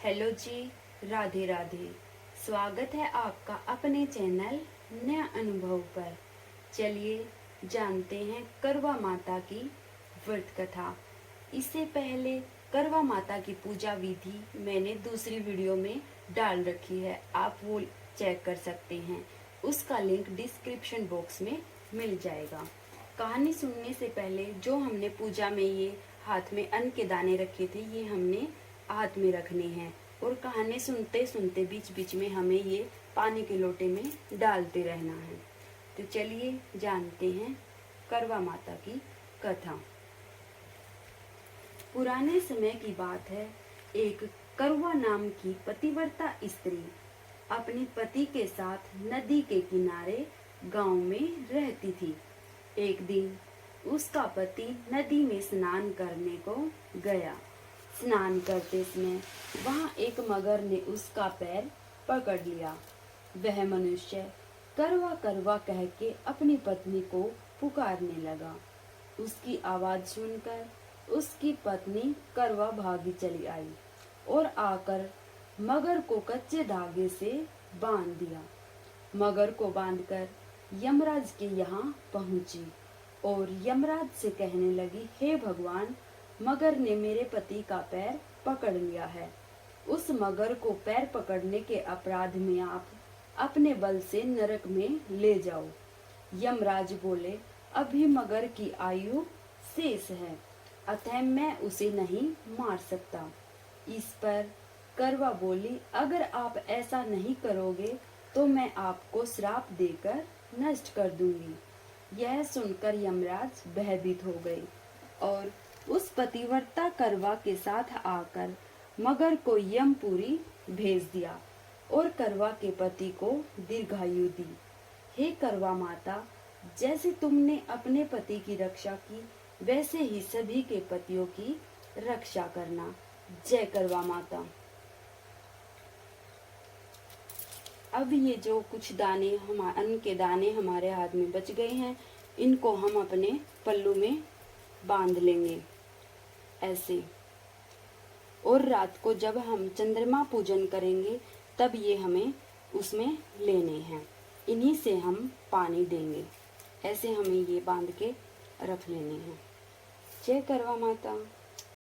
Hello जी, राधे राधे। स्वागत है आपका अपने चैनल नया अनुभव पर। चलिए जानते हैं करवा माता की व्रत कथा। इससे पहले करवा माता की पूजा विधि मैंने दूसरी वीडियो में डाल रखी है, आप वो चेक कर सकते हैं। उसका लिंक डिस्क्रिप्शन बॉक्स में मिल जाएगा। कहानी सुनने से पहले जो हमने पूजा में ये हाथ में अन्न के दाने रखे थे, ये हमने हाथ में रखने हैं और कहानी सुनते सुनते बीच बीच में हमें ये पानी के लोटे में डालते रहना है। तो चलिए जानते हैं करवा माता की कथा। पुराने समय की बात है। एक करवा नाम की पतिव्रता स्त्री अपने पति के साथ नदी के किनारे गांव में रहती थी। एक दिन उसका पति नदी में स्नान करने को गया। स्नान करते समय वहां एक मगर ने उसका पैर पकड़ लिया। वह मनुष्य करवा करवा कह के अपनी पत्नी को पुकारने लगा। उसकी आवाज सुनकर उसकी पत्नी करवा भागी चली आई और आकर मगर को कच्चे धागे से बांध दिया। मगर को बांधकर यमराज के यहाँ पहुंची और यमराज से कहने लगी, हे भगवान, मगर ने मेरे पति का पैर पकड़ लिया है। उस मगर को पैर पकड़ने के अपराध में आप अपने बल से नरक में ले जाओ। यमराज बोले, अभी मगर की आयु शेष है, अतः मैं उसे नहीं मार सकता। इस पर करवा बोली, अगर आप ऐसा नहीं करोगे तो मैं आपको श्राप देकर नष्ट कर दूंगी। यह सुनकर यमराज भयभीत हो गए और उस पतिव्रता करवा के साथ आकर मगर को यमपुरी भेज दिया और करवा के पति को दीर्घायु दी। हे करवा माता, जैसे तुमने अपने पति की रक्षा की, वैसे ही सभी के पतियों की रक्षा करना। जय करवा माता। अब ये जो कुछ दाने अन्न के दाने हमारे हाथ में बच गए हैं, इनको हम अपने पल्लू में बांध लेंगे ऐसे। और रात को जब हम चंद्रमा पूजन करेंगे तब ये हमें उसमें लेने हैं। इन्हीं से हम पानी देंगे। ऐसे हमें ये बांध के रख लेने हैं। जय करवा माता।